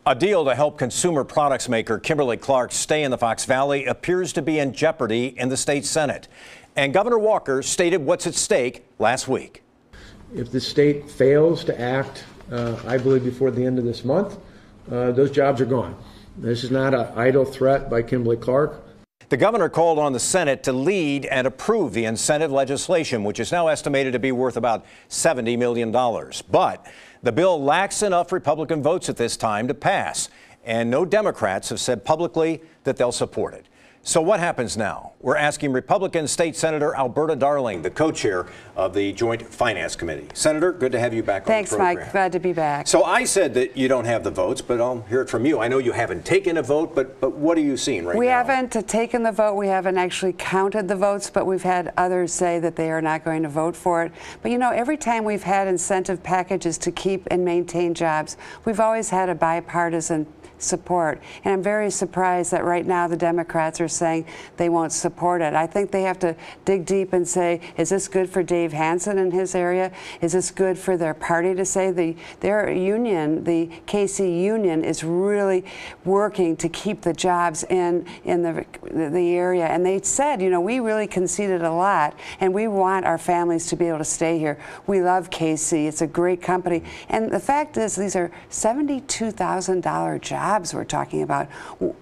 A deal to help consumer products maker Kimberly-Clark stay in the Fox Valley appears to be in jeopardy in the state Senate. And Governor Walker stated what's at stake last week. If the state fails to act, I believe before the end of this month, those jobs are gone. This is not an idle threat by Kimberly-Clark. The governor called on the Senate to lead and approve the incentive legislation, which is now estimated to be worth about $70 million. But the bill lacks enough Republican votes at this time to pass, and no Democrats have said publicly that they'll support it. So what happens now? We're asking Republican State Senator Alberta Darling, the co-chair of the Joint Finance Committee. Senator, good to have you back on the program. Thanks, Mike. Glad to be back. So I said that you don't have the votes, but I'll hear it from you. I know you haven't taken a vote, but what are you seeing right now? We haven't taken the vote. We haven't actually counted the votes, but we've had others say that they are not going to vote for it. But you know, every time we've had incentive packages to keep and maintain jobs, we've always had a bipartisan support. And I'm very surprised that right now the Democrats are saying they won't support it. I think they have to dig deep and say, is this good for Dave Hansen in his area? Is this good for their party to say? Their union, the KC union, is really working to keep the jobs in the area. And they said, you know, we really conceded a lot, and we want our families to be able to stay here. We love KC. It's a great company. And the fact is, these are $72,000 jobs we're talking about.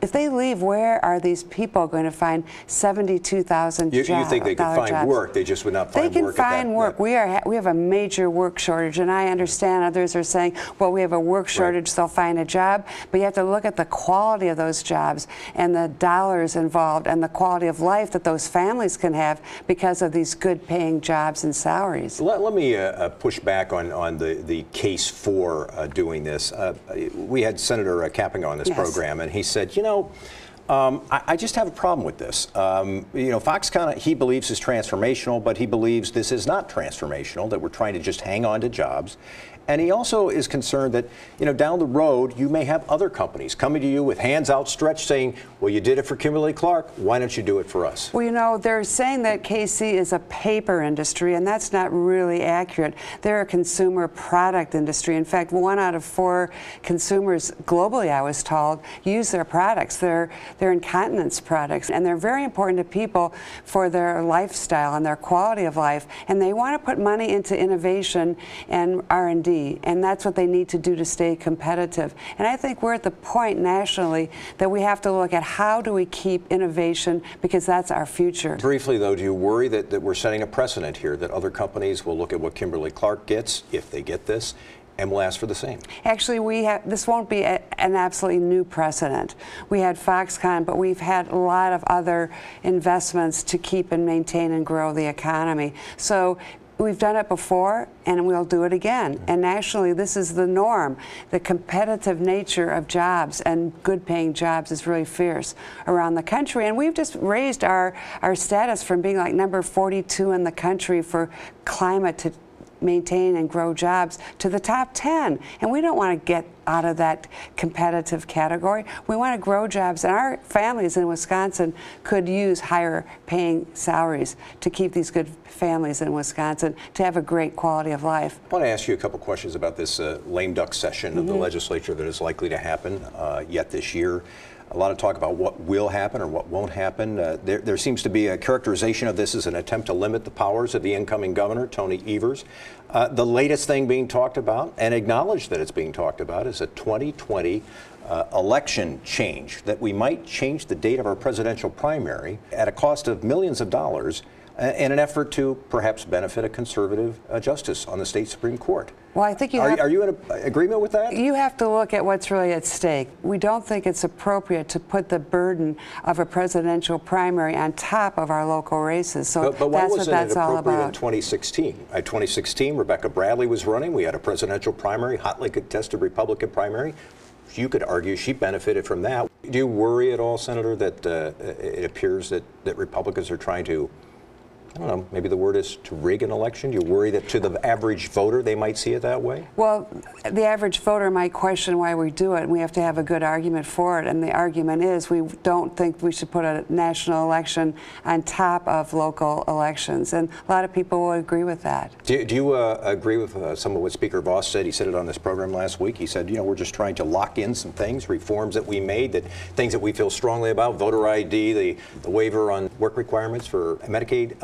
If they leave, where are these people going to find 72,000 jobs? You think they could find work, they just would not find work? They can find work. We have a major work shortage, and I understand others are saying, well, we have a work shortage, so they'll find a job. But you have to look at the quality of those jobs and the dollars involved and the quality of life that those families can have because of these good paying jobs and salaries. Let me push back on the case for doing this. We had Senator Kapping on this program, and he said, you know, I just have a problem with this. You know, Foxconn, he believes is transformational, but he believes this is not transformational, that we're trying to just hang on to jobs. And he also is concerned that, you know, down the road, you may have other companies coming to you with hands outstretched saying, well, you did it for Kimberly-Clark, why don't you do it for us? Well, you know, they're saying that KC is a paper industry, and that's not really accurate. They're a consumer product industry. In fact, 1 out of 4 consumers globally, I was told, use their products. They're incontinence products, and they're very important to people for their lifestyle and their quality of life. And they want to put money into innovation and R&D. And that's what they need to do to stay competitive. And I think we're at the point nationally that we have to look at how do we keep innovation, because that's our future. Briefly, though, do you worry that we're setting a precedent here, that other companies will look at what Kimberly-Clark gets, if they get this, and will ask for the same? Actually, this won't be an absolutely new precedent. We had Foxconn, but we've had a lot of other investments to keep and maintain and grow the economy. So we've done it before, and we'll do it again. And nationally, this is the norm. The competitive nature of jobs and good-paying jobs is really fierce around the country. And we've just raised our status from being like number 42 in the country for climate to maintain and grow jobs to the top 10. And we don't want to get out of that competitive category. We want to grow jobs, and our families in Wisconsin could use higher paying salaries to keep these good families in Wisconsin to have a great quality of life. I want to ask you a couple questions about this lame duck session of the legislature that is likely to happen yet this year. A lot of talk about what will happen or what won't happen. There seems to be a characterization of this as an attempt to limit the powers of the incoming governor, Tony Evers. The latest thing being talked about, and acknowledged that it's being talked about, is a 2020 election change, that we might change the date of our presidential primary at a cost of millions of dollars in an effort to perhaps benefit a conservative justice on the state Supreme Court. Well, I think are you in agreement with that? You have to look at what's really at stake. We don't think it's appropriate to put the burden of a presidential primary on top of our local races. So but why that's what wasn't that's it all appropriate about. in 2016? In 2016, Rebecca Bradley was running. We had a presidential primary, hotly contested Republican primary. You could argue she benefited from that. Do you worry at all, Senator, that it appears that Republicans are trying to I don't know, maybe the word is to rig an election? You worry that to the average voter they might see it that way? Well, the average voter might question why we do it, and we have to have a good argument for it. And the argument is we don't think we should put a national election on top of local elections. And a lot of people will agree with that. Do you agree with some of what Speaker Voss said? He said it on this program last week. He said, you know, we're just trying to lock in some things, reforms that we made, that things that we feel strongly about, voter ID, the waiver on work requirements for Medicaid.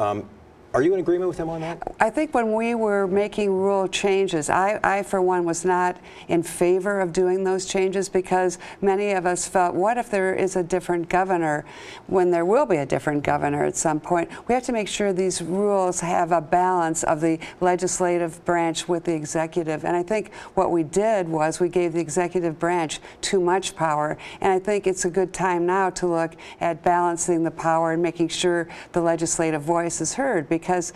Are you in agreement with him on that? I think when we were making rule changes, I for one was not in favor of doing those changes because many of us felt, what if there is a different governor when there will be a different governor at some point? We have to make sure these rules have a balance of the legislative branch with the executive. And I think what we did was we gave the executive branch too much power. And I think it's a good time now to look at balancing the power and making sure the legislative voice is heard, because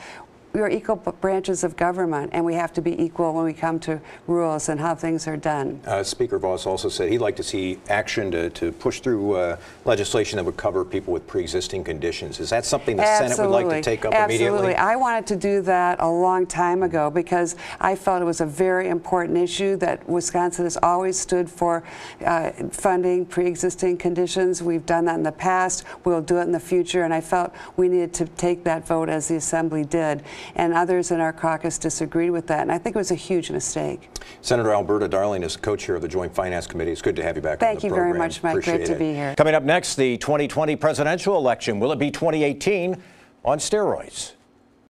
we are equal branches of government, and we have to be equal when we come to rules and how things are done. Speaker Voss also said he'd like to see action to push through legislation that would cover people with pre-existing conditions. Is that something the Senate would like to take up immediately? Absolutely. I wanted to do that a long time ago because I felt it was a very important issue that Wisconsin has always stood for funding pre-existing conditions. We've done that in the past. We'll do it in the future, and I felt we needed to take that vote as the Assembly did. And others in our caucus disagreed with that, and I think it was a huge mistake. Senator Alberta Darling is co-chair of the Joint Finance Committee. It's good to have you back on the program. Thank you very much, Mike. Great to be here. Coming up next, the 2020 presidential election. Will it be 2018 on steroids?